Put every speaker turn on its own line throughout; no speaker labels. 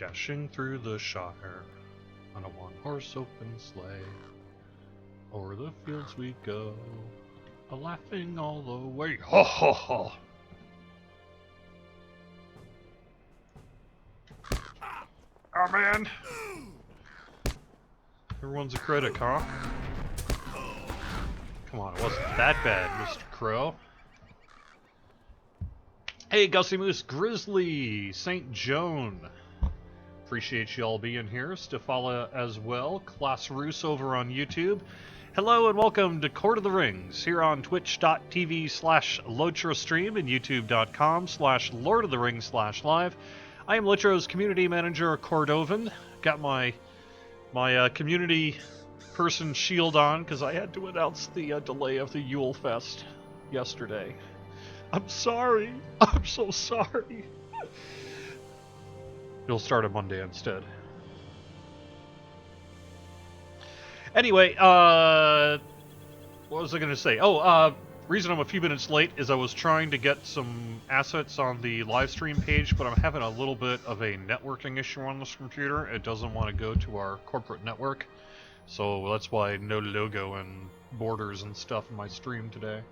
Dashing through the Shire on a one-horse open sleigh. O'er the fields we go, a-laughing all the way. Ha ha ha! Oh man! Everyone's a critic, huh? Come on, it wasn't that bad, Mr. Crow. Hey, Gussie Moose, Grizzly, St. Joan. Appreciate you all being here. Stifala as well. Class Roos over on YouTube. Hello and welcome to Court of the Rings here on twitch.tv/LOTRO stream and youtube.com/Lord of the Rings/live. I am LOTRO's community manager, Cordovan. Got my community person shield on because I had to announce the delay of the Yule Fest yesterday. I'm sorry. I'm so sorry. It'll start on Monday instead. Anyway, what was I going to say? Oh, reason I'm a few minutes late is I was trying to get some assets on the live stream page, but I'm having a little bit of a networking issue on this computer. It doesn't want to go to our corporate network, so that's why no logo and borders and stuff in my stream today.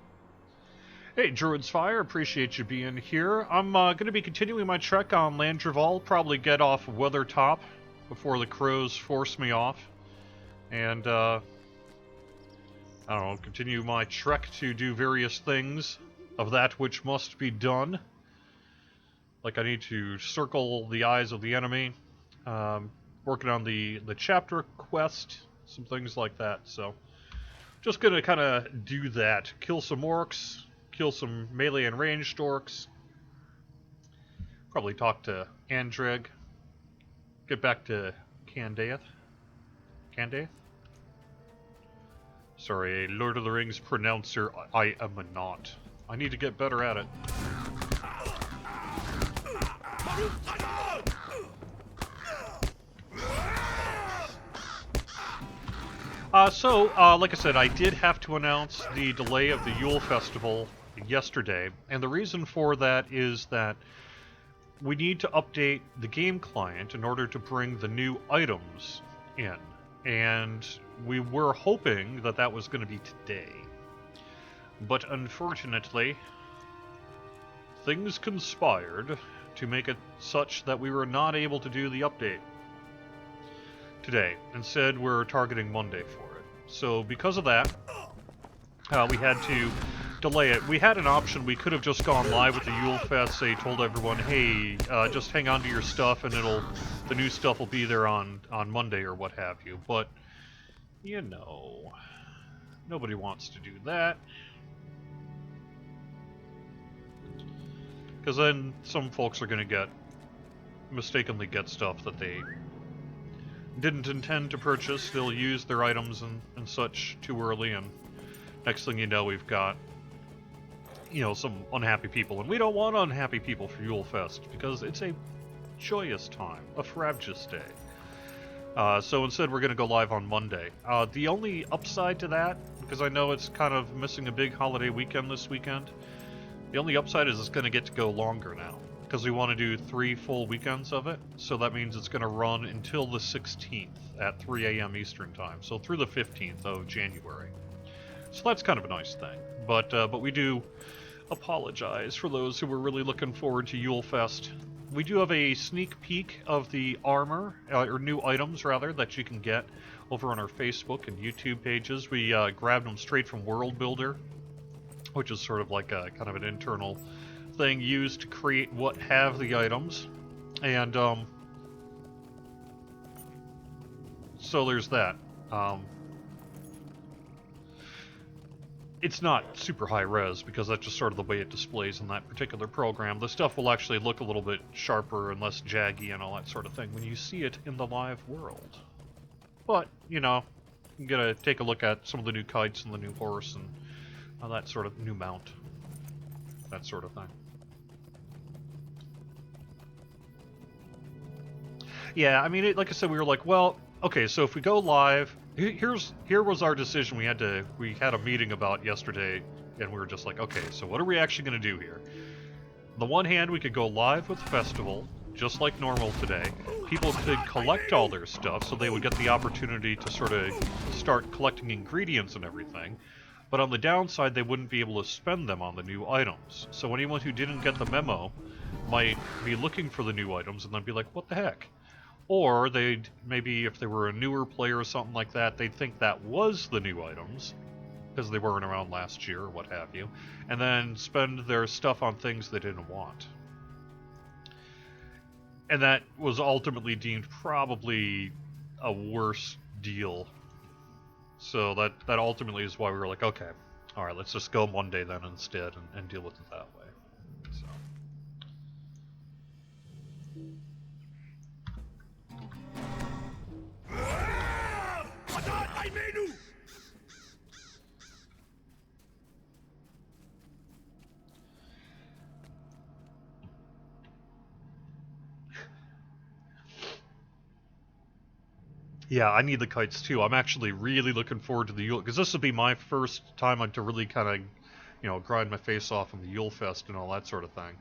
Hey, Druid's Fire, appreciate you being here. I'm going to be continuing my trek on Landreval, probably get off Weathertop before the crows force me off. And, I don't know, continue my trek to do various things of that which must be done. Like I need to circle the eyes of the enemy, working on the chapter quest, some things like that. So, just going to kind of do that. Kill some orcs. Kill some melee and ranged orcs. Probably talk to Andreg. Get back to Candaith. Candaith? Sorry, a Lord of the Rings pronouncer I am not. I need to get better at it. Like I said, I did have to announce the delay of the Yule Festival yesterday, and the reason for that is that we need to update the game client in order to bring the new items in, and we were hoping that that was going to be today, but unfortunately things conspired to make it such that we were not able to do the update today. Instead, we're targeting Monday for it. So because of that, we had to delay it. We had an option. We could have just gone live with the Yule Fest. They told everyone, hey, just hang on to your stuff and the new stuff will be there on Monday or what have you. But, you know, nobody wants to do that. Because then some folks are going to mistakenly get stuff that they didn't intend to purchase. They'll use their items and such too early, and next thing you know, we've got, you know, some unhappy people. And we don't want unhappy people for Yule Fest, because it's a joyous time, a frabjous day. So instead, we're going to go live on Monday. The only upside to that, because I know it's kind of missing a big holiday weekend this weekend, the only upside is it's going to get to go longer now, because we want to do 3 full weekends of it. So that means it's going to run until the 16th at 3 a.m. Eastern Time, so through the 15th of January. So that's kind of a nice thing. But we do apologize for those who were really looking forward to Yule Fest. We do have a sneak peek of the armor, or new items rather, that you can get over on our Facebook and YouTube pages. We grabbed them straight from World Builder, which is sort of like a kind of an internal thing used to create what have the items. And so there's that. It's not super high res, because that's just sort of the way it displays in that particular program. The stuff will actually look a little bit sharper and less jaggy and all that sort of thing when you see it in the live world. But, you know, you gotta take a look at some of the new kites and the new horse and that sort of new mount. That sort of thing. Yeah, I mean, like I said, we were like, well, okay, so if we go live, here was our decision we had a meeting about yesterday, and we were just like, okay, so what are we actually going to do here? On the one hand, we could go live with Festival, just like normal today. people could collect all their stuff, so they would get the opportunity to sort of start collecting ingredients and everything. But on the downside, they wouldn't be able to spend them on the new items. So anyone who didn't get the memo might be looking for the new items and then be like, what the heck? Or they'd, maybe if they were a newer player or something like that, they'd think that was the new items, because they weren't around last year or what have you, and then spend their stuff on things they didn't want. And that was ultimately deemed probably a worse deal. So that ultimately is why we were like, okay, alright, let's just go Monday then instead and deal with it that way. So. Yeah, I need the kites too. I'm actually really looking forward to the Yule, because this will be my first time to really kind of, you know, grind my face off in the Yule Fest and all that sort of thing.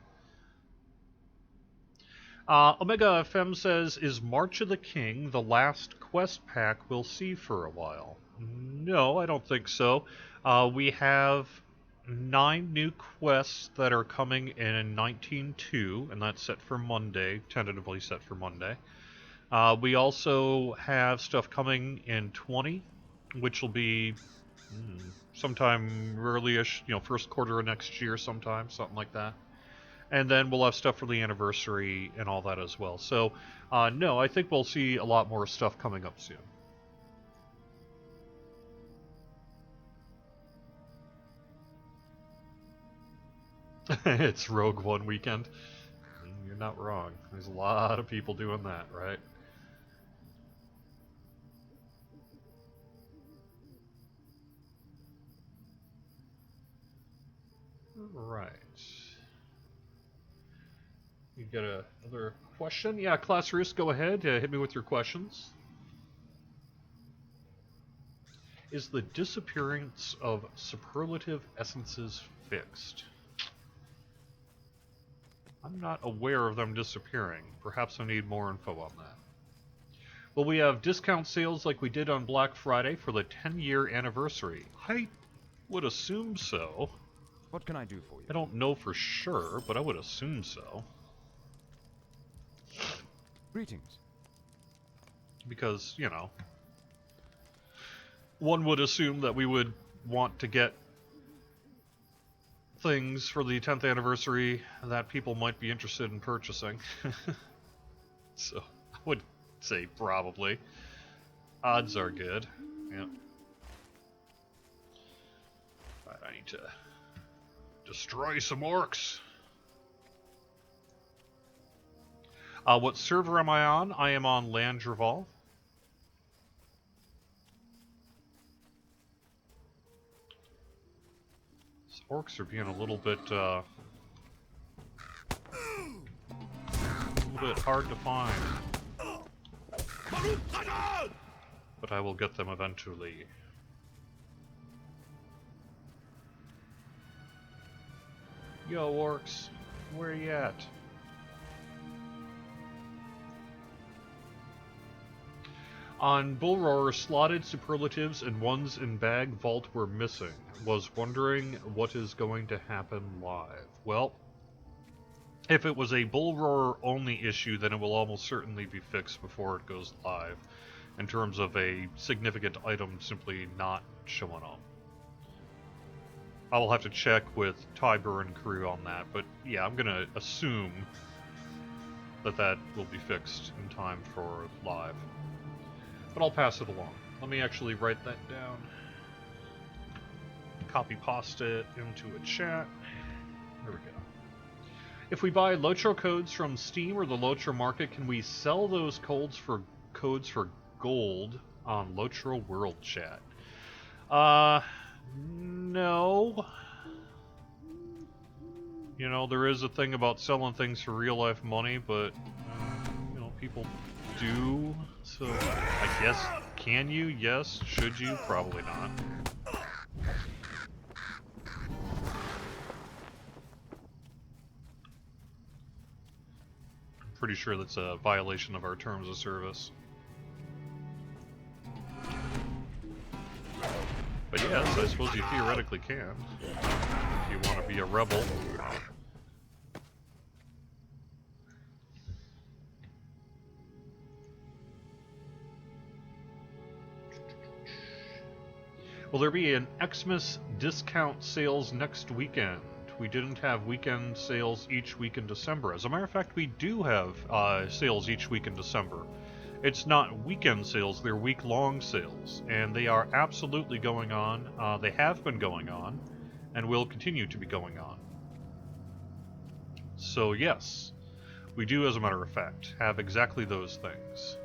Omega FM says, is March of the King the last quest pack we'll see for a while? No, I don't think so. We have 9 new quests that are coming in 19.2, and that's set for Monday, tentatively set for Monday. We also have stuff coming in 20, which will be sometime early-ish, you know, first quarter of next year sometime, something like that. And then we'll have stuff for the anniversary and all that as well. So, no, I think we'll see a lot more stuff coming up soon. It's Rogue One weekend. You're not wrong. There's a lot of people doing that, right? Right. You got another question? Yeah, Class Roos, go ahead. Hit me with your questions. Is the disappearance of superlative essences fixed? I'm not aware of them disappearing. Perhaps I need more info on that. Will we have discount sales like we did on Black Friday for the 10-year anniversary? I would assume so.
What can I do for you?
I don't know for sure, but I would assume so.
Greetings.
Because, you know, one would assume that we would want to get things for the 10th anniversary that people might be interested in purchasing. So, I would say probably. Odds are good. Yep. Right, I need to destroy some orcs. What server am I on? I am on Landreval. These orcs are being a little bit hard to find. But I will get them eventually. Yo, orcs, where you at? On Bullroar, slotted superlatives and ones in bag vault were missing. Was wondering what is going to happen live. Well, if it was a Bullroar only issue, then it will almost certainly be fixed before it goes live, in terms of a significant item simply not showing up. I will have to check with Tiber and crew on that, but yeah, I'm gonna assume that that will be fixed in time for live. But I'll pass it along. Let me actually write that down. Copy paste it into a chat. There we go. If we buy LOTRO codes from Steam or the LOTRO market, can we sell those codes for gold on LOTRO World Chat? No. You know, there is a thing about selling things for real life money, but you know, people do. So I guess, can you? Yes. Should you? Probably not. pretty sure that's a violation of our terms of service. But yes, I suppose you theoretically can, if you want to be a rebel. Will there be an Xmas discount sales next weekend? We didn't have weekend sales each week in December. As a matter of fact, we do have sales each week in December. It's not weekend sales, they're week-long sales, and they are absolutely going on. They have been going on, and will continue to be going on. So yes, we do, as a matter of fact, have exactly those things.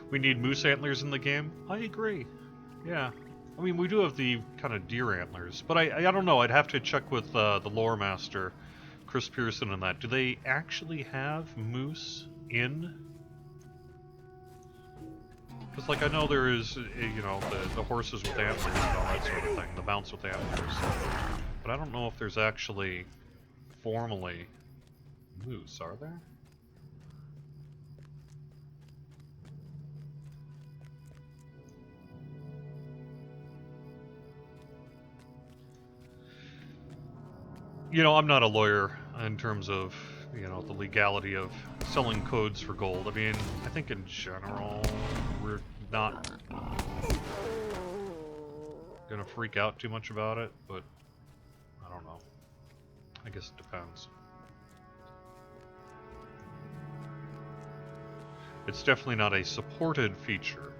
We need moose antlers in the game? I agree. Yeah. I mean, we do have the kind of deer antlers, but I don't know. I'd have to check with the lore master, Chris Pearson, and that. Do they actually have moose in? Because, like, I know there is, you know, the horses with antlers and all that sort of thing, the mounts with antlers. But I don't know if there's actually formally moose, are there? You know, I'm not a lawyer in terms of, you know, the legality of selling codes for gold. I mean, I think in general, we're not gonna freak out too much about it, but I don't know. I guess it depends. It's definitely not a supported feature.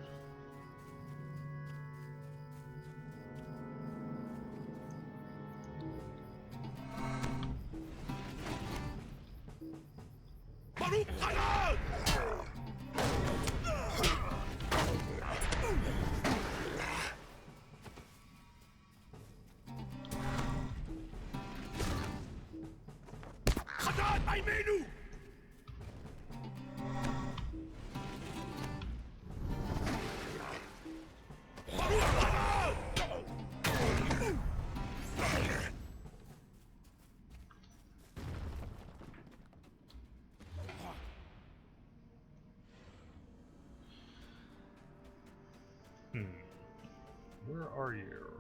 Where are you?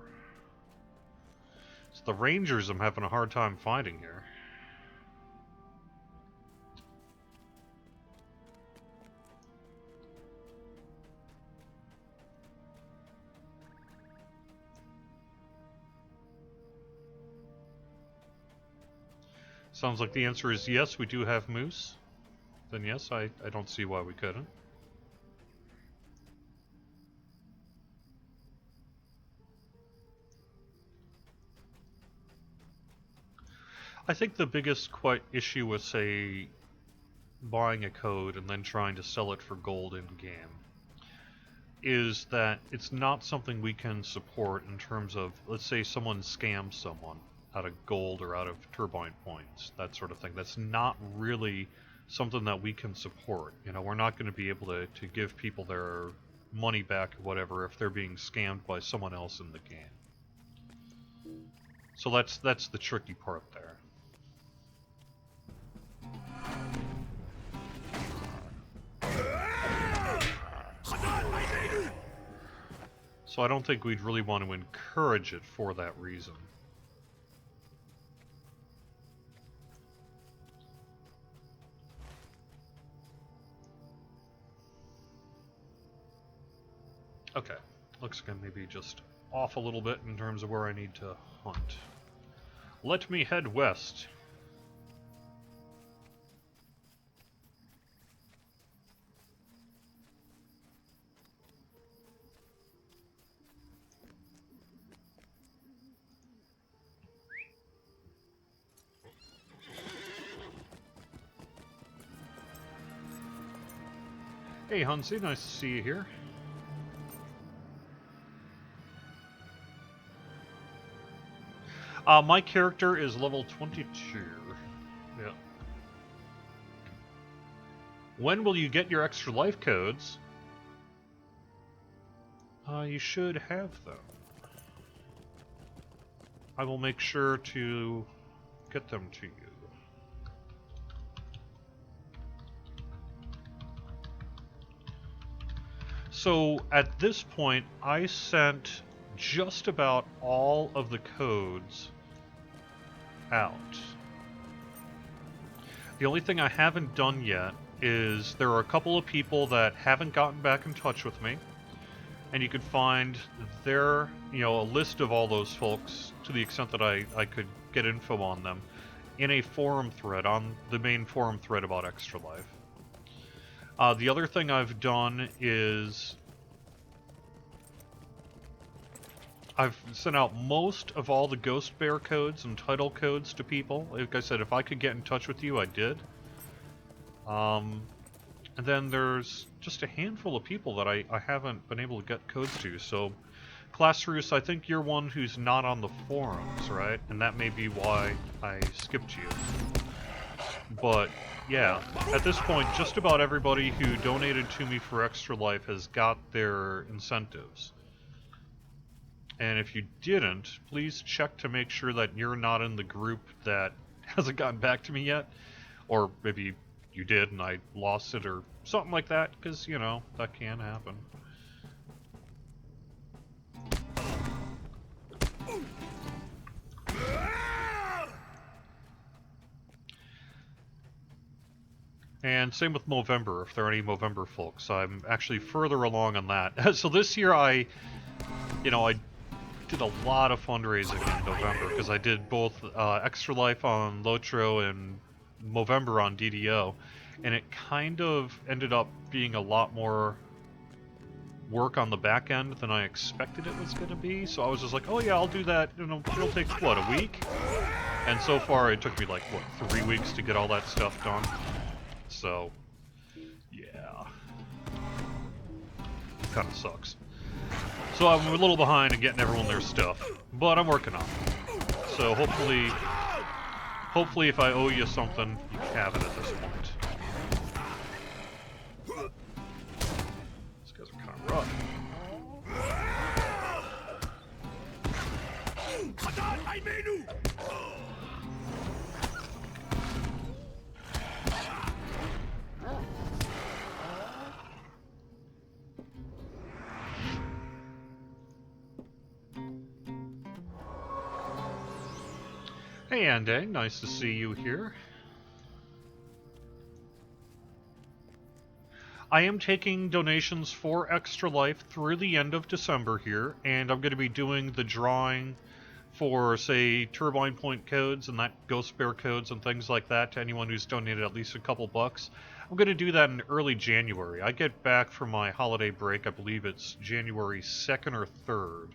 It's the Rangers I'm having a hard time finding here. Sounds like the answer is yes, we do have moose. Then yes, I don't see why we couldn't. I think the biggest issue with, say, buying a code and then trying to sell it for gold in-game is that it's not something we can support in terms of, let's say someone scams someone out of gold or out of turbine points, that sort of thing. That's not really something that we can support. You know, we're not going to be able to give people their money back or whatever if they're being scammed by someone else in the game. So that's the tricky part there. So I don't think we'd really want to encourage it for that reason. Okay, looks like I'm maybe just off a little bit in terms of where I need to hunt. Let me head west. Hey Huntsy, nice to see you here. My character is level 22. Yeah. When will you get your extra life codes? You should have them. I will make sure to get them to you. So at this point, I sent just about all of the codes out. The only thing I haven't done yet is there are a couple of people that haven't gotten back in touch with me, and you could find their, a list of all those folks to the extent that I could get info on them in a forum thread, on the main forum thread about Extra Life. The other thing I've done is I've sent out most of all the Ghost Bear codes and title codes to people. Like I said, if I could get in touch with you, I did. And then there's just a handful of people that I haven't been able to get codes to. So, Classrus, I think you're one who's not on the forums, right? And that may be why I skipped you. But, yeah, at this point, just about everybody who donated to me for Extra Life has got their incentives. And if you didn't, please check to make sure that you're not in the group that hasn't gotten back to me yet. Or maybe you did and I lost it or something like that, because, that can happen. And same with Movember, if there are any Movember folks. I'm actually further along on that. So this year I did a lot of fundraising in November, because I did both Extra Life on LOTRO and Movember on DDO, and it kind of ended up being a lot more work on the back end than I expected it was going to be, so I was just like, oh yeah, I'll do that, it'll take, what, a week? And so far it took me like, 3 weeks to get all that stuff done. So, yeah. Kinda sucks. So I'm a little behind in getting everyone their stuff, but I'm working on it. So hopefully if I owe you something, you have it at this point. These guys are kind of rough. Hey Andang, nice to see you here. I am taking donations for Extra Life through the end of December here, and I'm going to be doing the drawing for, say, Turbine Point codes and that Ghost Bear codes and things like that to anyone who's donated at least a couple bucks. I'm going to do that in early January. I get back from my holiday break, I believe it's January 2nd or 3rd.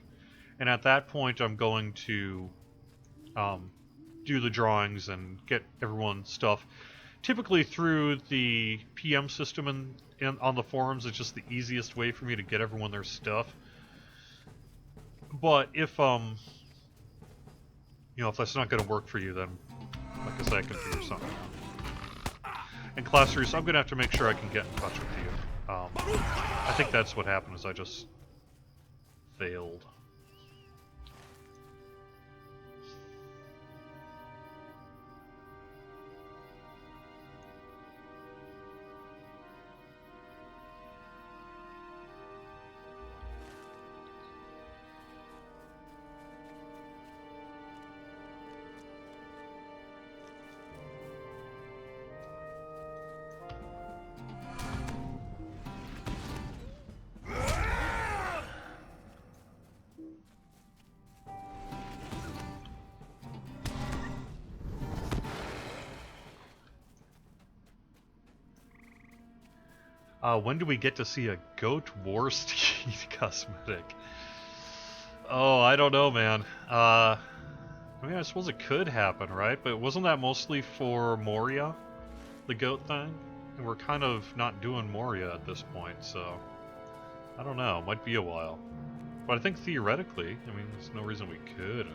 And at that point I'm going to do the drawings and get everyone's stuff. Typically through the PM system and on the forums, it's just the easiest way for me to get everyone their stuff. But if if that's not going to work for you, then like I said, I can figure something out. And Classrus, I'm going to have to make sure I can get in touch with you. I think that's what happened, is I just failed. When do we get to see a Goat War Steed cosmetic? Oh, I don't know, man. I mean, I suppose it could happen, right? But wasn't that mostly for Moria, the goat thing? And we're kind of not doing Moria at this point, so I don't know. Might be a while. But I think theoretically, I mean, there's no reason we could.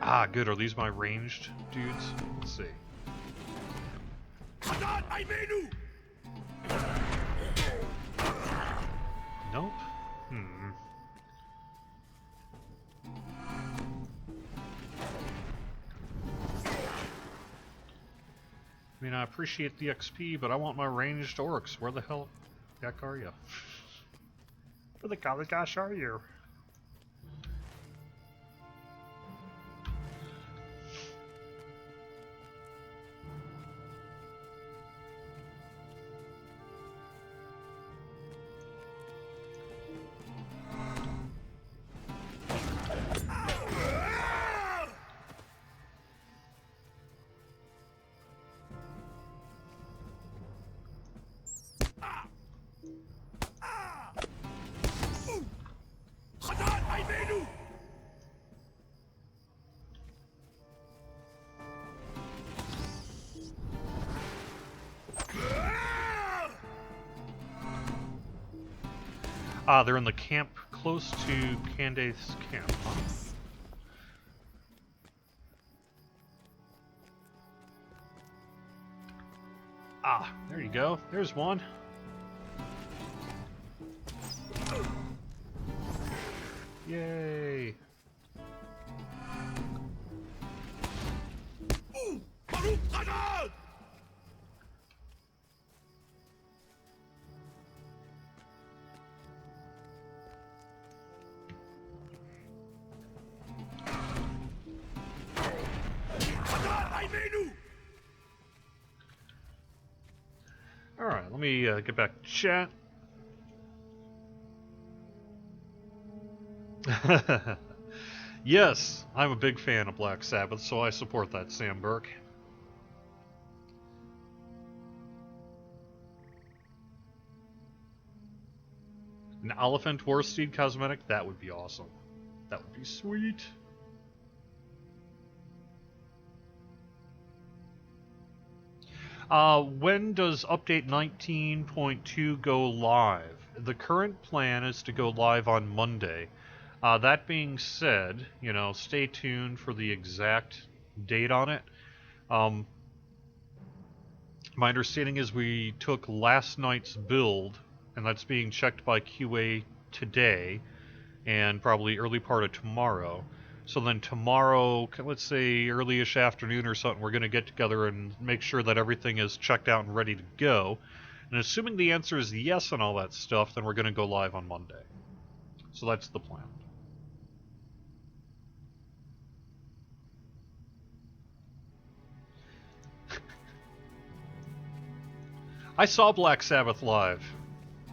Ah, good. Are these my ranged dudes? Let's see. Nope. I mean, I appreciate the XP, but I want my ranged orcs. Where the hell heck are you? Where the golly gosh are you? Ah, they're in the camp close to Candace's camp. Ah, there you go. There's one. Yay! Alright, let me get back to chat. Yes, I'm a big fan of Black Sabbath, so I support that, Sam Burke. An Elephant Warsteed cosmetic? That would be awesome. That would be sweet. When does update 19.2 go live? The current plan is to go live on Monday. That being said, you know, stay tuned for the exact date on it. My understanding is we took last night's build, and that's being checked by QA today, and probably early part of tomorrow. So then tomorrow, let's say early-ish afternoon or something, we're going to get together and make sure that everything is checked out and ready to go. And assuming the answer is yes on all that stuff, then we're going to go live on Monday. So that's the plan. I saw Black Sabbath live.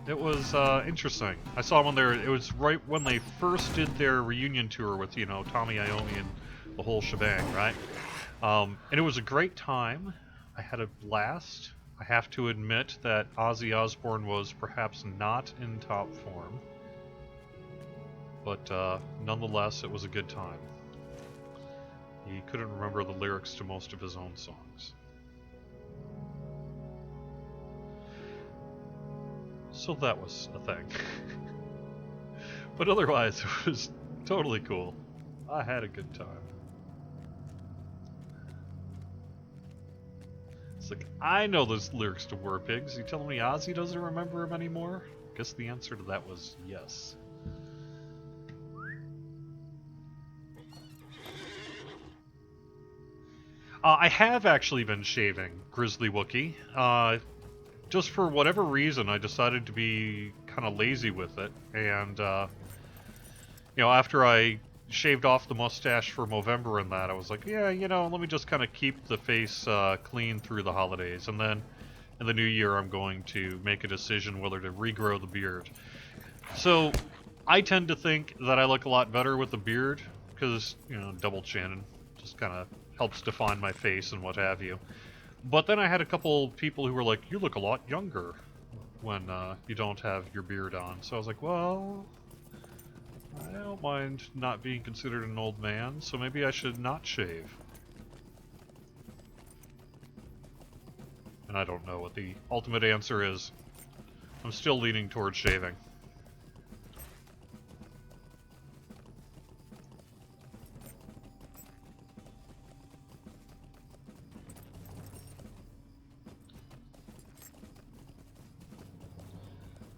It was interesting. I saw them on their. It was right when they first did their reunion tour with, you know, Tommy Iommi and the whole shebang, right? And it was a great time. I had a blast. I have to admit that Ozzy Osbourne was perhaps not in top form, but nonetheless, it was a good time. He couldn't remember the lyrics to most of his own songs. So that was a thing. But otherwise, it was totally cool. I had a good time. It's like, I know those lyrics to War Pigs. You telling me Ozzy doesn't remember them anymore? Guess the answer to that was yes. I have actually been shaving, Grizzly Wookie. Just for whatever reason, I decided to be kind of lazy with it, and you know, after I shaved off the mustache for Movember and that, I was like, yeah, you know, let me just kind of keep the face clean through the holidays, and then in the new year I'm going to make a decision whether to regrow the beard. So I tend to think that I look a lot better with the beard, because, you know, double chin just kind of helps define my face and what have you. But then I had a couple people who were like, you look a lot younger when you don't have your beard on. So I was like, well, I don't mind not being considered an old man, so maybe I should not shave. And I don't know what the ultimate answer is. I'm still leaning towards shaving.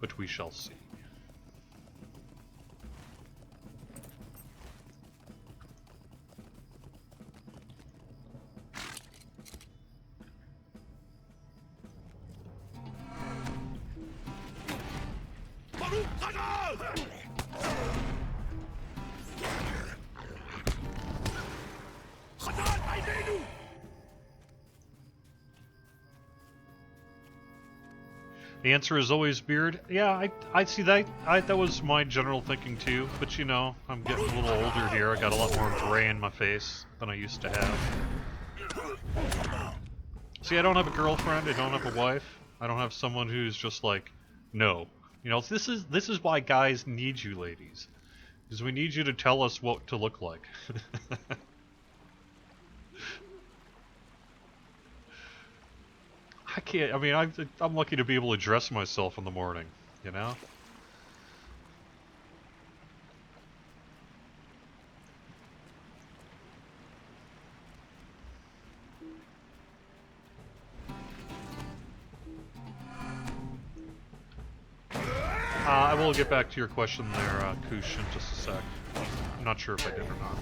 but we shall see. The answer is always beard. Yeah, I see that. That was my general thinking too. But you know, I'm getting a little older here. I got a lot more gray in my face than I used to have. See, I don't have a girlfriend. I don't have a wife. I don't have someone who's just like, no. You know, this is why guys need you, ladies, because we need you to tell us what to look like. I can't. I mean, I'm lucky to be able to dress myself in the morning. You know. I will get back to your question there, Koosh, in just a sec. I'm not sure if I did or not.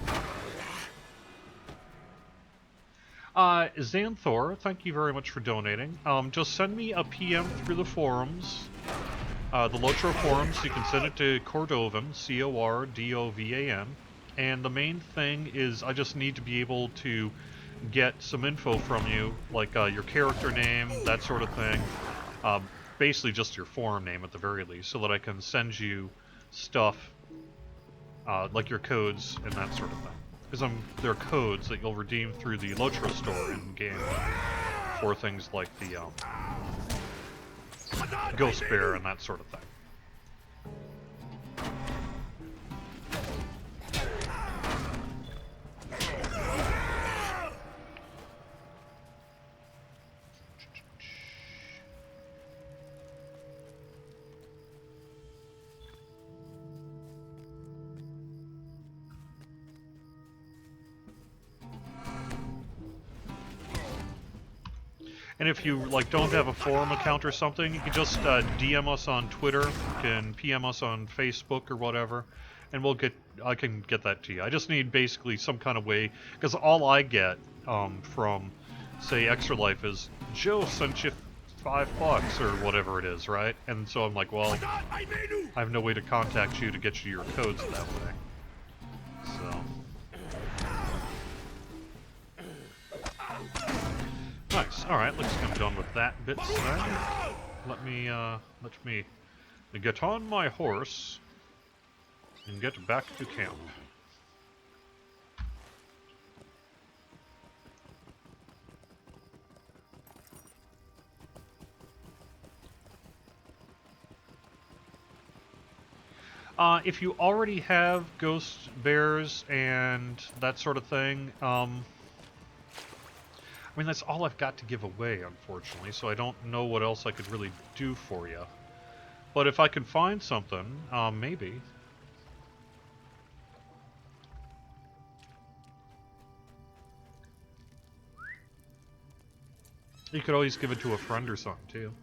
Xanthor, thank you very much for donating. Just send me a PM through the forums, the LOTRO forums. You can send it to Cordovan, Cordovan, and the main thing is I just need to be able to get some info from you, like your character name, that sort of thing. Basically just your forum name at the very least, so that I can send you stuff, like your codes and that sort of thing. Because there are codes that you'll redeem through the LOTRO store in-game for things like the Ghost Bear and that sort of thing. And if you like don't have a forum account or something, you can just DM us on Twitter, you can PM us on Facebook or whatever, and I can get that to you. I just need basically some kind of way, because all I get from, say, Extra Life is Joe sent you $5 or whatever it is, right? And so I'm like, well, I have no way to contact you to get you your codes that way. So. Nice. All right, looks like I'm done with that bit then. Let me get on my horse and get back to camp. If you already have ghost bears and that sort of thing, I mean, that's all I've got to give away, unfortunately, so I don't know what else I could really do for you. But if I can find something, maybe. You could always give it to a friend or something, too.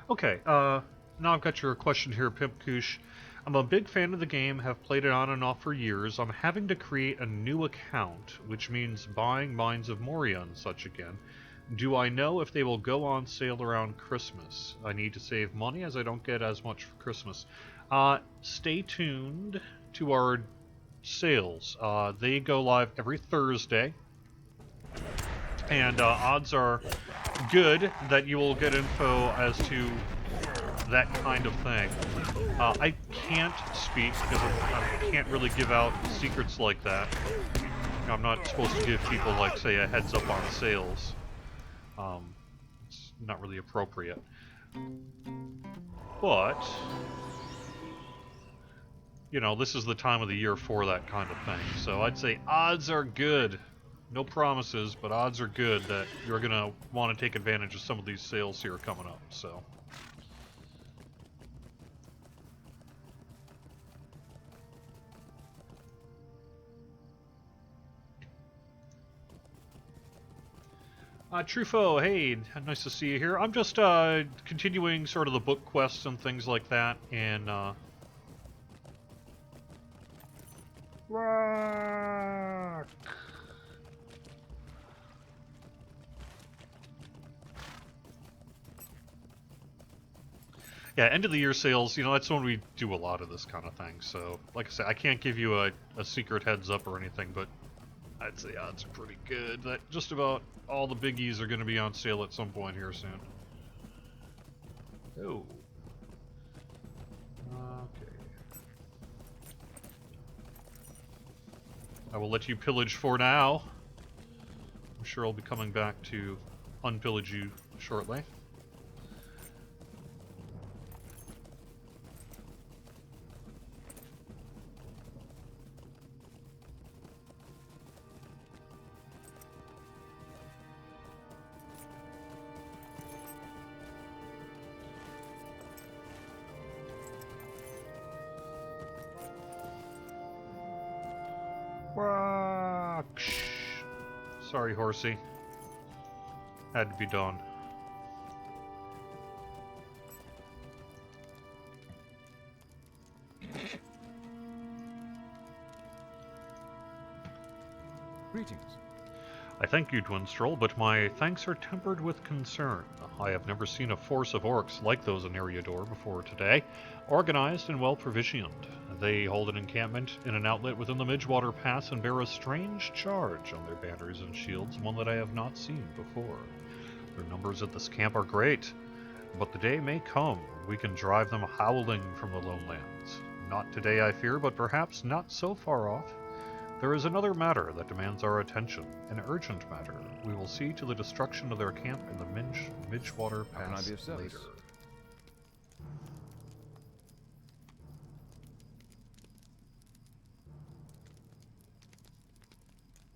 Okay, now I've got your question here, Pimp Koosh. I'm a big fan of the game, have played it on and off for years. I'm having to create a new account, which means buying Mines of Moria and such again. Do I know if they will go on sale around Christmas? I need to save money as I don't get as much for Christmas. Stay tuned to our sales. They go live every Thursday. And odds are good that you will get info as to that kind of thing. I can't speak because I can't really give out secrets like that. I'm not supposed to give people, like, say, a heads up on sales. It's not really appropriate. But, you know, this is the time of the year for that kind of thing. So I'd say odds are good No promises, but odds are good that you're gonna want to take advantage of some of these sales here coming up, so. Truffaut, hey, nice to see you here. I'm just continuing sort of the book quests and things like that, and rock. Yeah, end of the year sales, you know, that's when we do a lot of this kind of thing. So, like I said, I can't give you a secret heads up or anything, but I'd say odds are pretty good that just about all the biggies are going to be on sale at some point here soon. Oh. Okay. I will let you pillage for now. I'm sure I'll be coming back to unpillage you shortly. Sorry, horsey. Had to be done.
Greetings.
I thank you, Dwinstrel, but my thanks are tempered with concern. I have never seen a force of orcs like those in Eriador before today, organized and well provisioned. They hold an encampment in an outlet within the Midgewater Pass and bear a strange charge on their banners and shields, one that I have not seen before. Their numbers at this camp are great, but the day may come when we can drive them howling from the lone lands. Not today, I fear, but perhaps not so far off. There is another matter that demands our attention, an urgent matter. We will see to the destruction of their camp in the Midgewater
How can I
Pass
be of service?
later.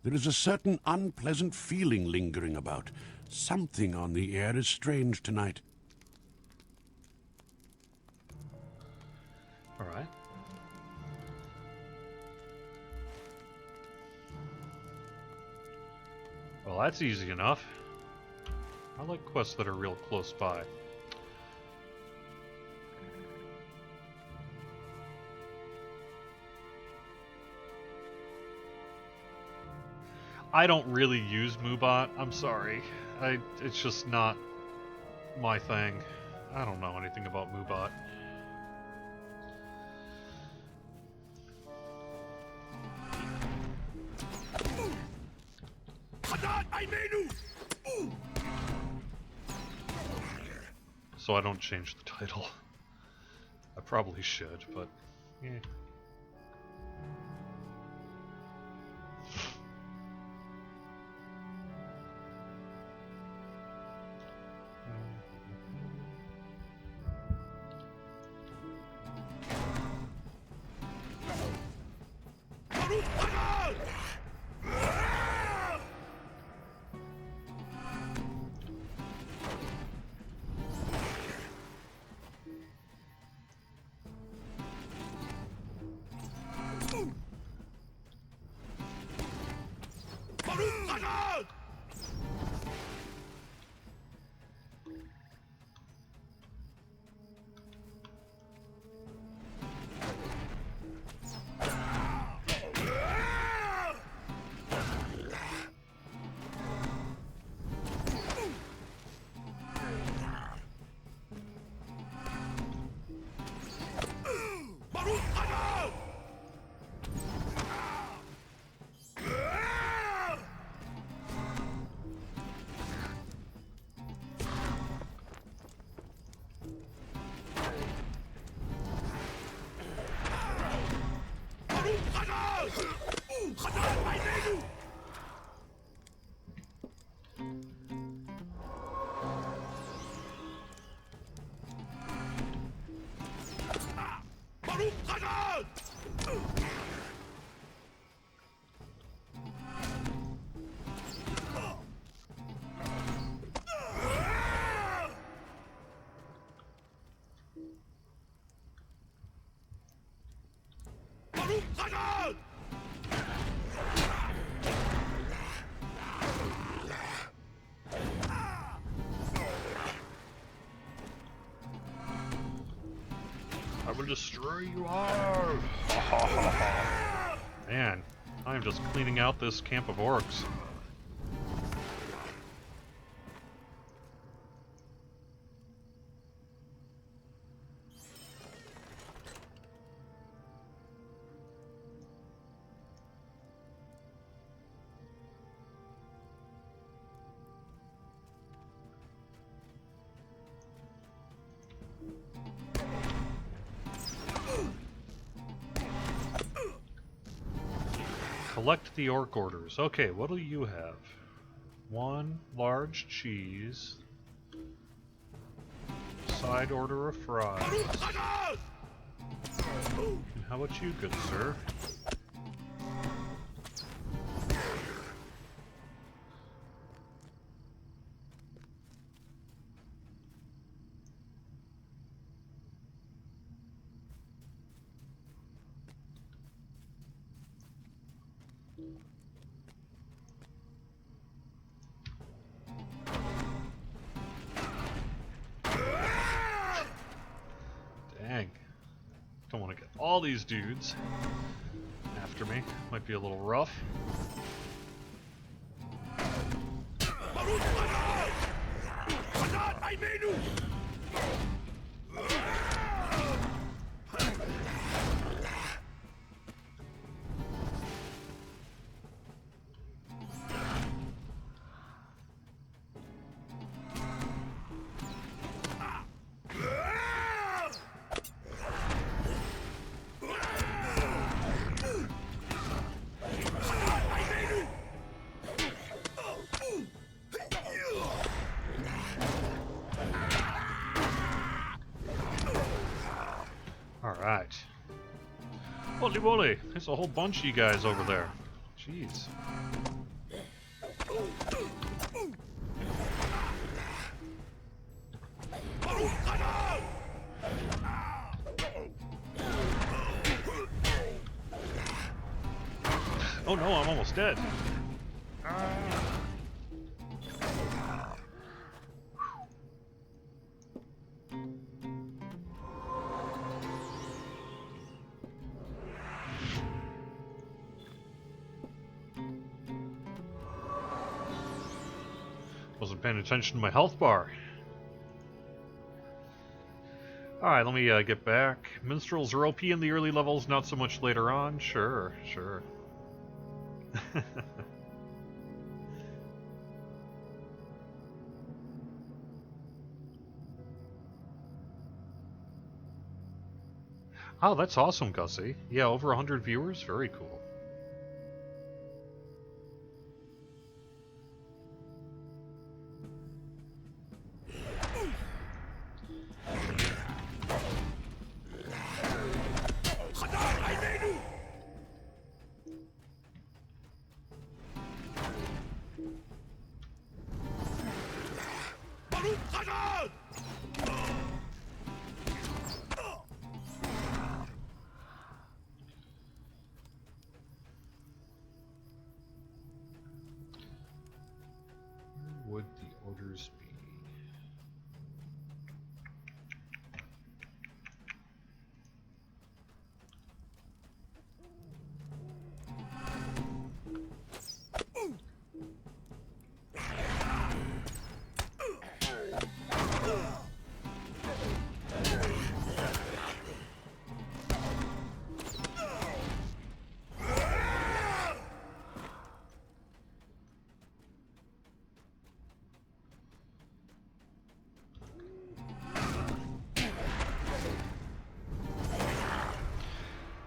There is a certain unpleasant feeling lingering about. Something on the air is strange tonight.
All right. Well, that's easy enough. I like quests that are real close by. I don't really use Moobot. I'm sorry. It's just not my thing. I don't know anything about Moobot. So I don't change the title. I probably should, but yeah. I will destroy you all! Man, I'm just cleaning out this camp of orcs. Collect the orc orders. Okay, what do you have? One large cheese. Side order of fries. And how about you, good sir? Dang. Don't want to get all these dudes after me. Might be a little rough. Alright. Holy moly, there's a whole bunch of you guys over there. Jeez. Oh no, I'm almost dead. Wasn't paying attention to my health bar. Alright, let me get back. Minstrels are OP in the early levels, not so much later on. Sure, sure. Oh, that's awesome, Gussie. Yeah, over 100 viewers? Very cool. Would the orders be?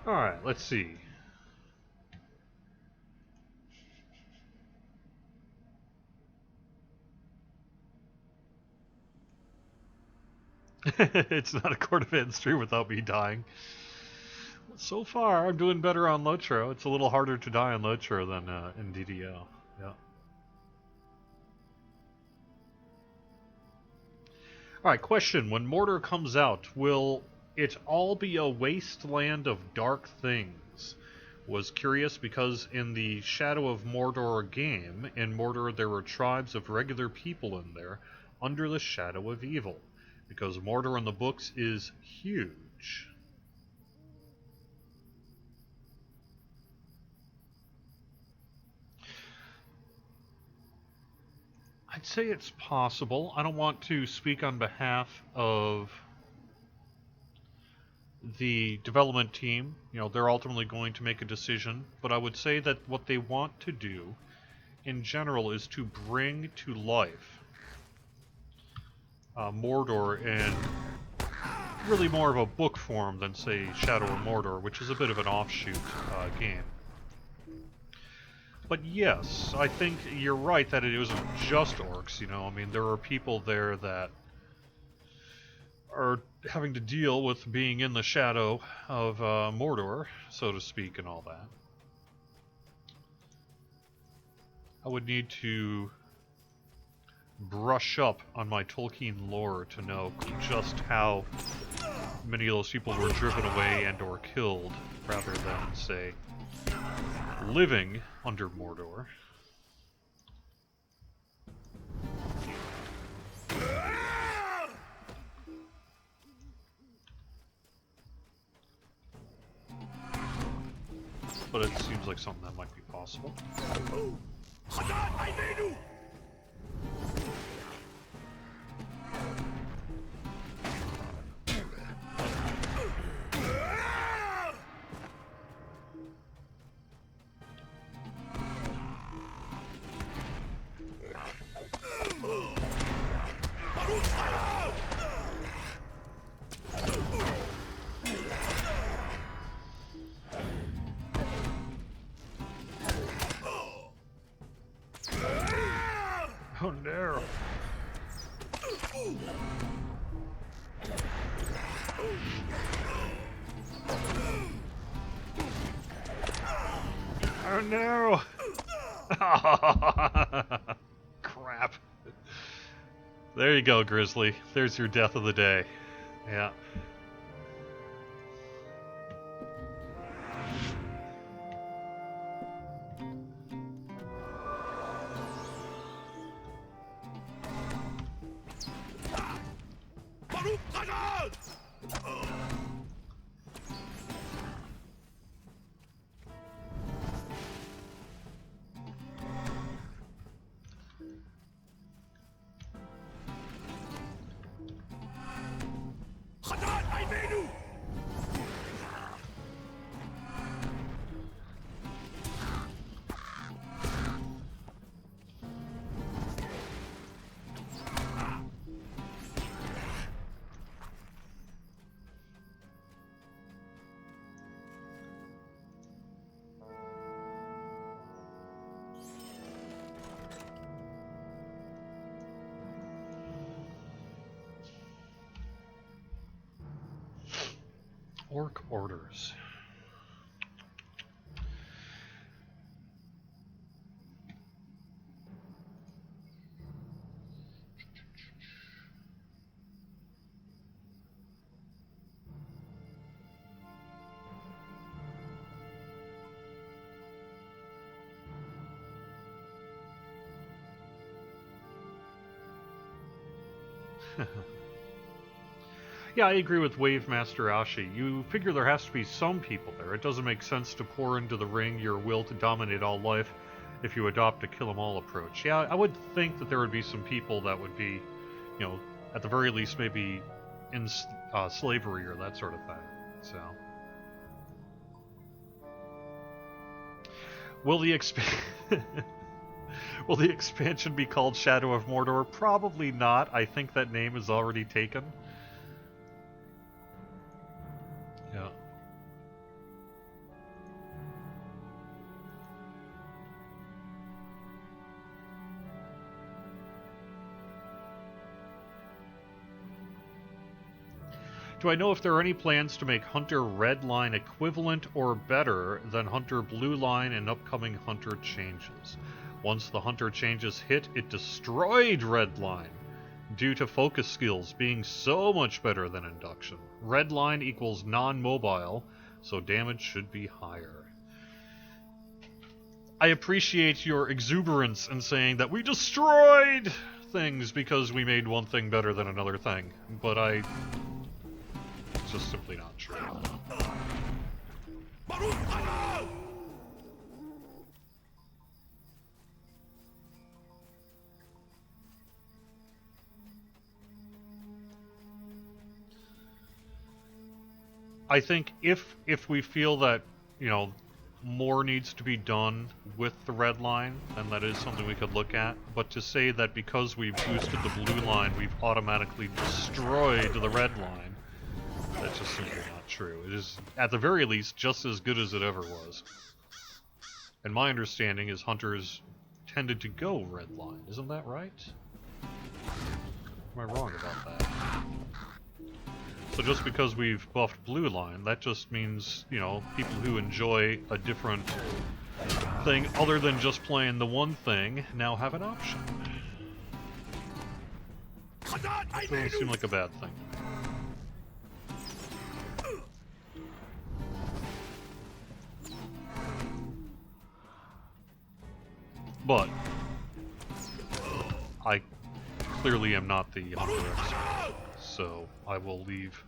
Alright, let's see. It's not a court event stream without me dying. So far, I'm doing better on LOTRO. It's a little harder to die on LOTRO than in DDO. Yeah. Alright, question. When Mortar comes out, will it all be a wasteland of dark things? was curious because in the Shadow of Mordor game, in Mordor there were tribes of regular people in there under the shadow of evil, because Mordor in the books is huge. I'd say it's possible. I don't want to speak on behalf of the development team. You know, they're ultimately going to make a decision, but I would say that what they want to do in general is to bring to life Mordor in really more of a book form than, say, Shadow of Mordor, which is a bit of an offshoot game. But yes, I think you're right that it isn't just orcs, you know. I mean, there are people there that are having to deal with being in the shadow of Mordor, so to speak, and all that. I would need to brush up on my Tolkien lore to know just how many of those people were driven away and or killed, rather than, say, living under Mordor. But it seems like something that might be possible. Oh no! Oh no! Crap. There you go, Grizzly. There's your death of the day. Yeah. Orc orders. Yeah, I agree with Wave Master Ashi. You figure there has to be some people there. It doesn't make sense to pour into the ring your will to dominate all life if you adopt a kill-em-all approach. Yeah, I would think that there would be some people that would be, you know, at the very least maybe in slavery or that sort of thing. So, will the will the expansion be called Shadow of Mordor? Probably not. I think that name is already taken. Yeah. Do I know if there are any plans to make Hunter Red Line equivalent or better than Hunter Blue Line in upcoming Hunter changes? Once the Hunter changes hit, it destroyed Red Line due to focus skills being so much better than induction. Red Line equals non-mobile, so damage should be higher. I appreciate your exuberance in saying that we destroyed things because we made one thing better than another thing, but it's just simply not true. I think if we feel that, you know, more needs to be done with the red line, then that is something we could look at. But to say that because we've boosted the blue line, we've automatically destroyed the red line, that's just simply not true. It is, at the very least, just as good as it ever was. And my understanding is hunters tended to go red line. Isn't that right? Am I wrong about that? So just because we've buffed blue line, that just means, you know, people who enjoy a different thing other than just playing the one thing now have an option. That doesn't seem like a bad thing. But I clearly am not the hunter expert, so I will leave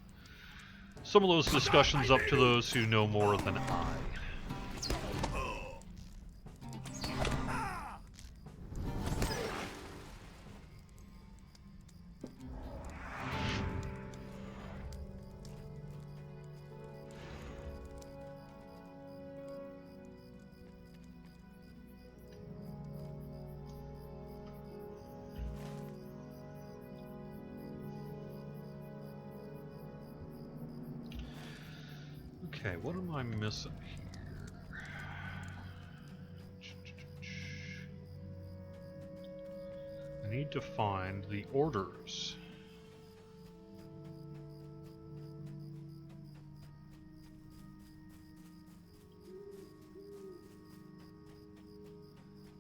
some of those discussions up to those who know more than I. Okay, what am I missing here? I need to find the orders.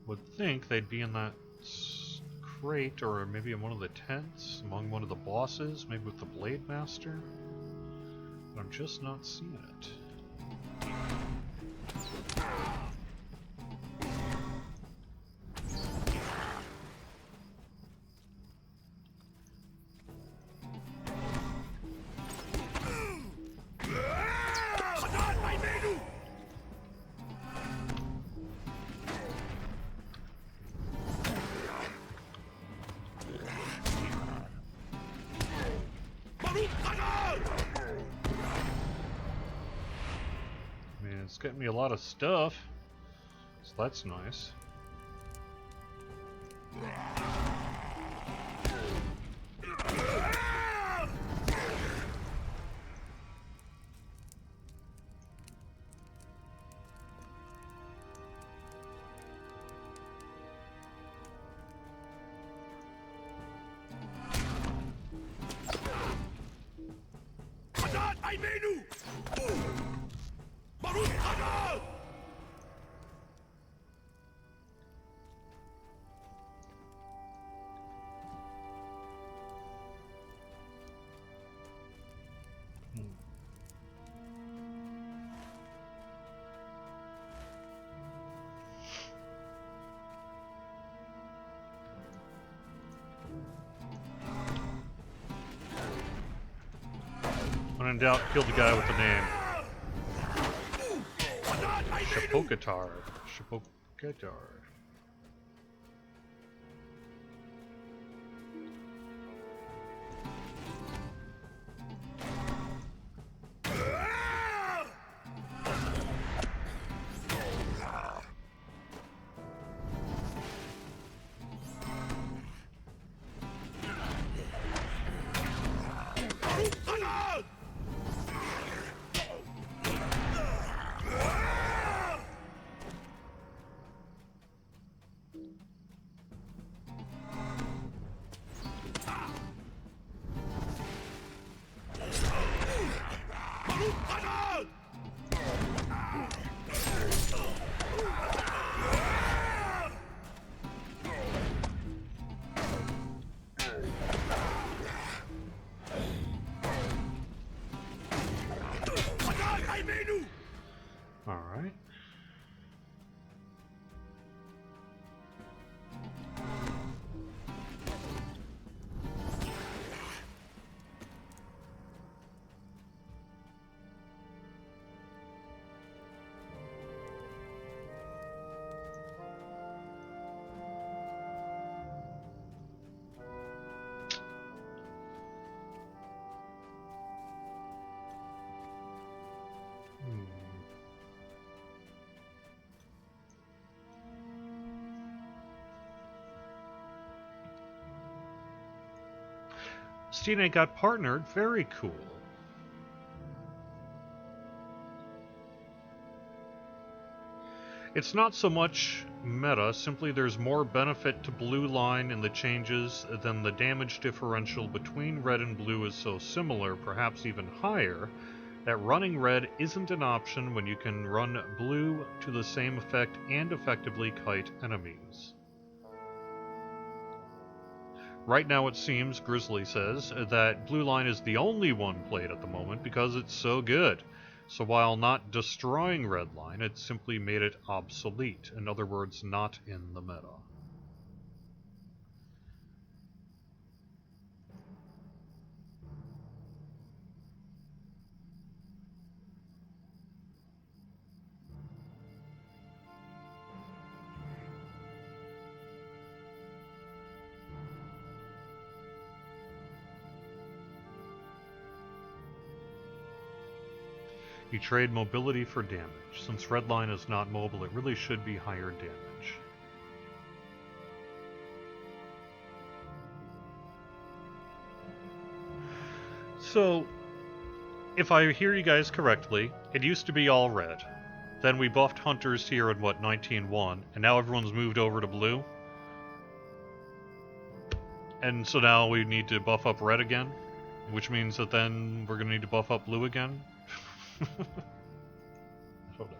Would think they'd be in that crate, or maybe in one of the tents, among one of the bosses, maybe with the Blade Master. But I'm just not seeing it. It's getting me a lot of stuff, so that's nice. When in doubt, kill the guy with the name. Shapokatar. Shapokatar. Christina got partnered. Very cool. It's not so much meta, simply there's more benefit to blue line in the changes than the damage differential between red and blue is so similar, perhaps even higher, that running red isn't an option when you can run blue to the same effect and effectively kite enemies. Right now it seems, Grizzly says, that blue line is the only one played at the moment because it's so good. So while not destroying redline, it simply made it obsolete. In other words, not in the meta. You trade mobility for damage. Since redline is not mobile, it really should be higher damage. So, if I hear you guys correctly, it used to be all red. Then we buffed hunters here in, what, 19.1, and now everyone's moved over to blue? And so now we need to buff up red again? Which means that then we're going to need to buff up blue again? I don't know.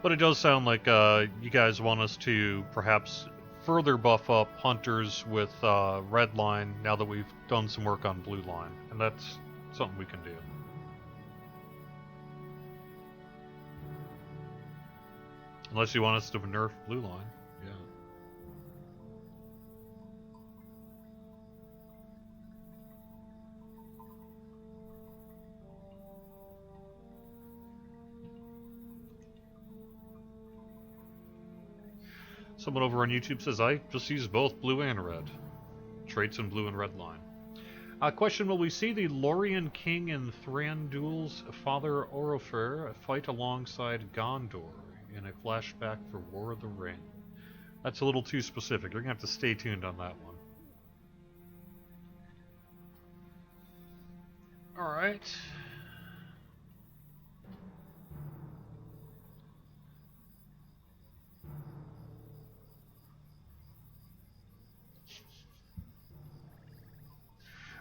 But it does sound like you guys want us to perhaps further buff up hunters with red line now that we've done some work on blue line, and that's something we can do. Unless you want us to nerf blue line. Yeah. Someone over on YouTube says, I just use both blue and red. Traits in blue and red line. Question, will we see the Lorien King and Thranduil's father Orofer fight alongside Gondor in a flashback for War of the Ring? That's a little too specific. You're going to have to stay tuned on that one. Alright.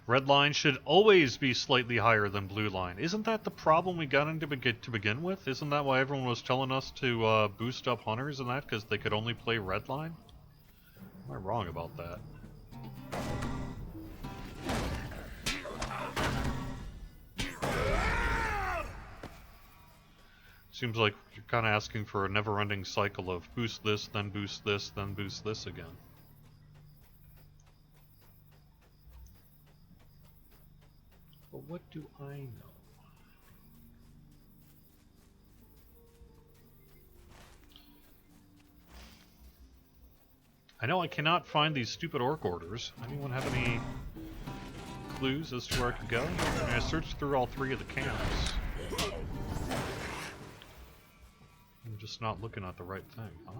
Red line should always be slightly higher than blue line. Isn't that the problem we got into to begin with? Isn't that why everyone was telling us to boost up hunters and that? Because they could only play red line? Am I wrong about that? Seems like you're kind of asking for a never-ending cycle of boost this, then boost this, then boost this again. But what do I know? I know I cannot find these stupid orc orders. Anyone have any clues as to where I could go? I mean, I searched through all three of the camps. I'm just not looking at the right thing, huh?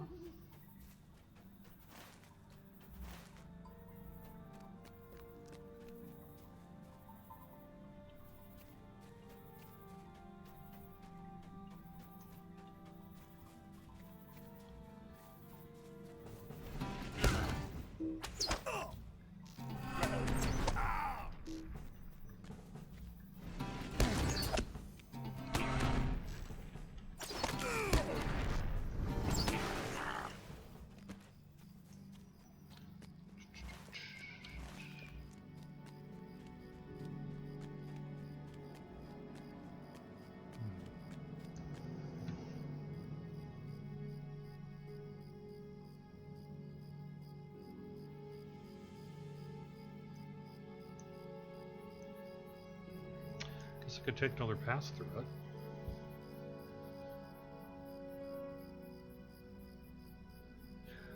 I could take another pass through it.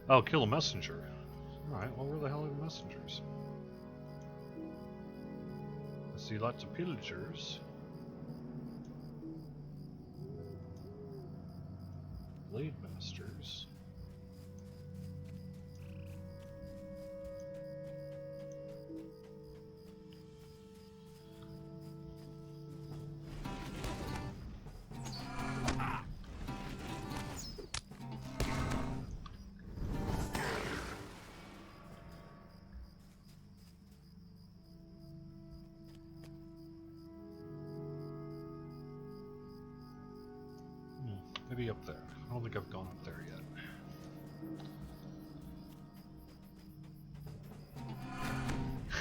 Oh, kill a messenger. Alright, well, where the hell are the messengers? I see lots of pillagers. Blade Masters. Maybe up there. I don't think I've gone up there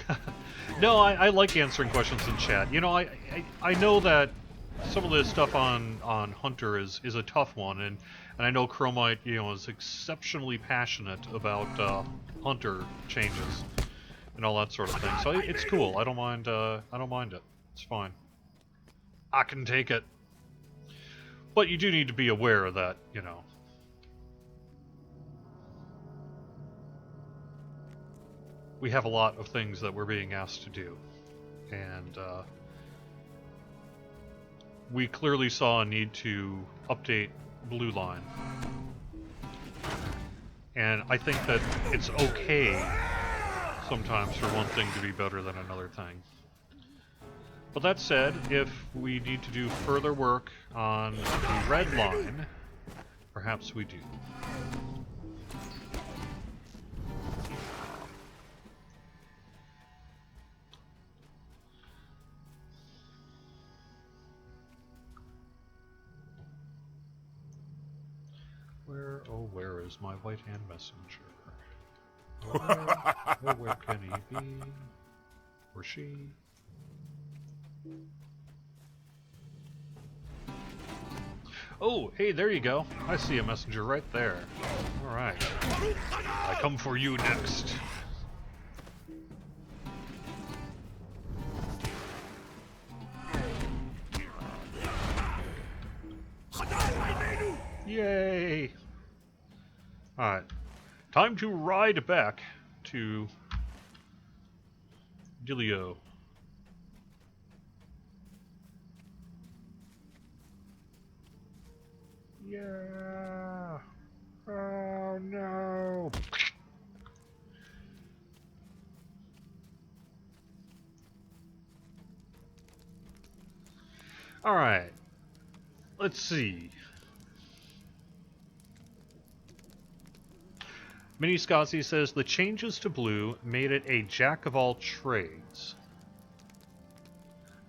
yet. No, I like answering questions in chat. You know, I know that some of the stuff on Hunter is a tough one, and I know Chromite, you know, is exceptionally passionate about Hunter changes and all that sort of thing. So it's cool. I don't mind it. It's fine. I can take it. But you do need to be aware that, you know, we have a lot of things that we're being asked to do. And we clearly saw a need to update Blue Line. And I think that it's okay sometimes for one thing to be better than another thing. But that said, if we need to do further work on the red line, perhaps we do. Where is my white hand messenger? Where can he be? Or she? Oh, hey, there you go. I see a messenger right there. Alright. I come for you next. Yay! Alright. Time to ride back to Dilio. Yeah. Oh no. All right. Let's see. Mini Scotty says the changes to blue made it a jack of all trades.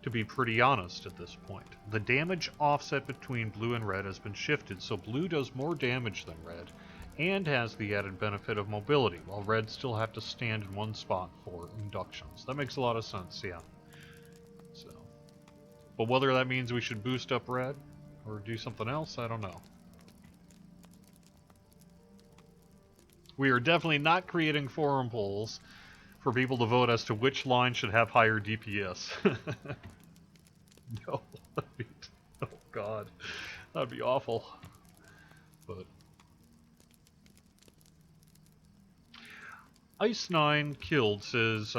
To be pretty honest at this point, the damage offset between blue and red has been shifted, so blue does more damage than red, and has the added benefit of mobility, while red still have to stand in one spot for inductions. That makes a lot of sense, yeah. So, but whether that means we should boost up red, or do something else, I don't know. We are definitely not creating forum polls for people to vote as to which line should have higher DPS. No, oh god, that'd be awful. But Ice9 Killed says,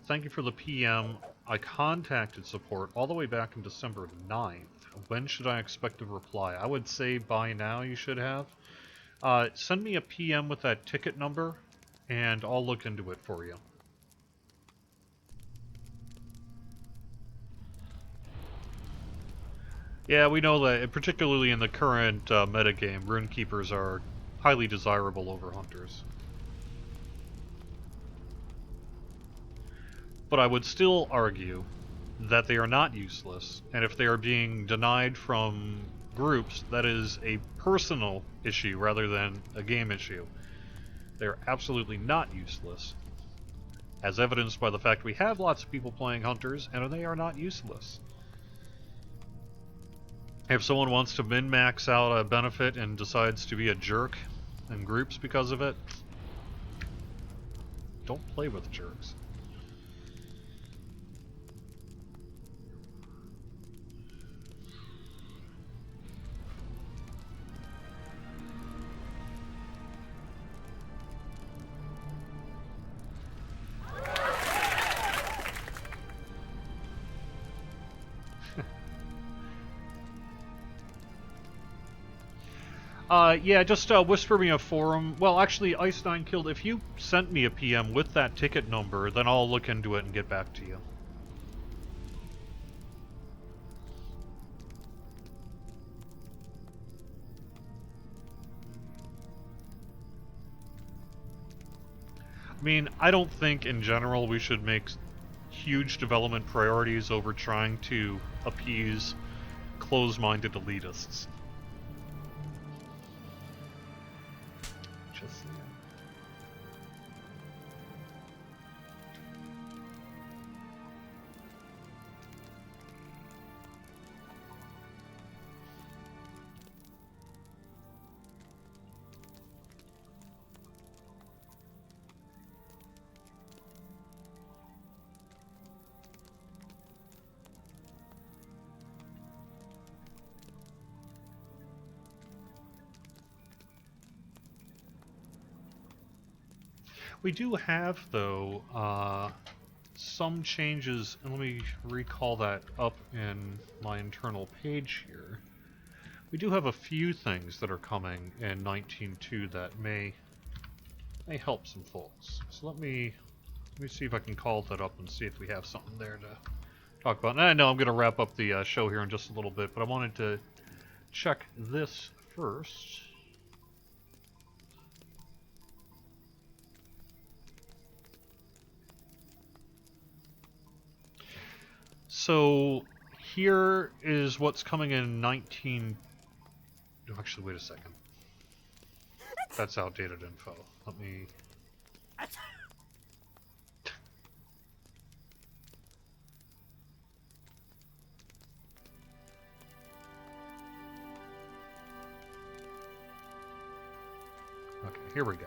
thank you for the PM. I contacted support all the way back in December 9th. When should I expect a reply? I would say by now you should have. Send me a PM with that ticket number, and I'll look into it for you. Yeah, we know that, particularly in the current metagame, Runekeepers are highly desirable over Hunters. But I would still argue that they are not useless, and if they are being denied from groups, that is a personal issue rather than a game issue. They're absolutely not useless, as evidenced by the fact we have lots of people playing Hunters, and they are not useless. If someone wants to min-max out a benefit and decides to be a jerk in groups because of it, don't play with jerks. Yeah, just whisper me a forum. Well, actually, Ice9 Killed, if you sent me a PM with that ticket number, then I'll look into it and get back to you. I mean, I don't think in general we should make huge development priorities over trying to appease close-minded elitists. Just saying. We do have, though, some changes, and let me recall that up in my internal page here. We do have a few things that are coming in 19.2 that may help some folks. So let me see if I can call that up and see if we have something there to talk about. And I know I'm going to wrap up the show here in just a little bit, but I wanted to check this first. So here is what's coming in 19... Oh, actually, wait a second. That's outdated info. Let me... Okay, here we go.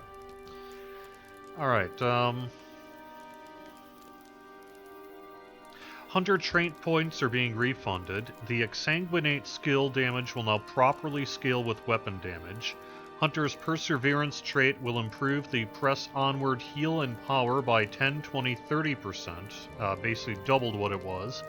Alright, Hunter trait points are being refunded. The exsanguinate skill damage will now properly scale with weapon damage. Hunter's perseverance trait will improve the press onward heal and power by 10, 20, 30%, basically doubled what it was.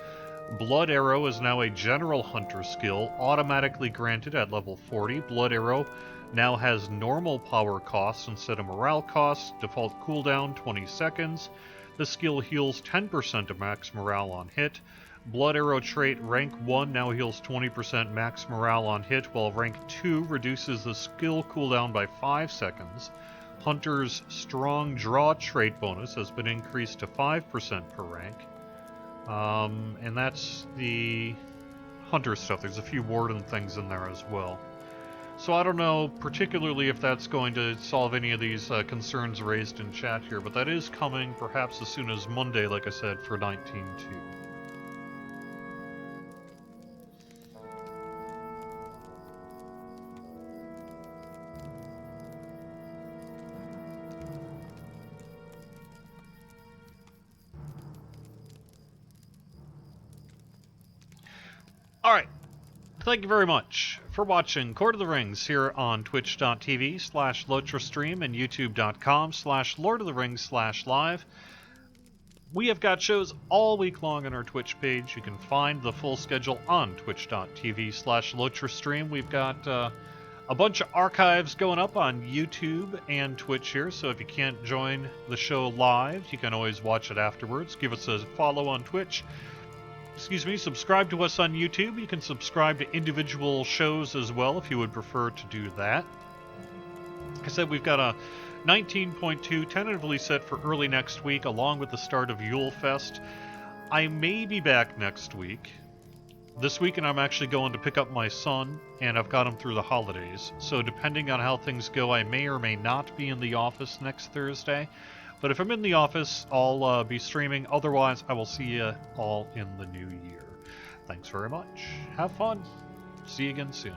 Blood Arrow is now a general hunter skill, automatically granted at level 40. Blood Arrow now has normal power costs instead of morale costs. Default cooldown 20 seconds. The skill heals 10% of max morale on hit. Blood Arrow trait rank 1 now heals 20% max morale on hit, while rank 2 reduces the skill cooldown by 5 seconds. Hunter's Strong Draw trait bonus has been increased to 5% per rank. And that's the Hunter stuff. There's a few Warden things in there as well. So I don't know particularly if that's going to solve any of these concerns raised in chat here, but that is coming perhaps as soon as Monday, like I said, for 19.2. Alright. Thank you very much for watching Court of the Rings here on twitch.tv/LOTRO and youtube.com/Lord of the Rings/live. We have got shows all week long on our Twitch page. You can find the full schedule on twitch.tv/LOTRO. We've got a bunch of archives going up on YouTube and Twitch here, so if you can't join the show live, you can always watch it afterwards. Give us a follow on Twitch. Subscribe to us on YouTube. You can subscribe to individual shows as well if you would prefer to do that. Like I said, we've got a 19.2 tentatively set for early next week, along with the start of Yule Fest. I may be back next week. This weekend I'm actually going to pick up my son, and I've got him through the holidays. So depending on how things go, I may or may not be in the office next Thursday. But if I'm in the office, I'll be streaming. Otherwise, I will see you all in the new year. Thanks very much. Have fun. See you again soon.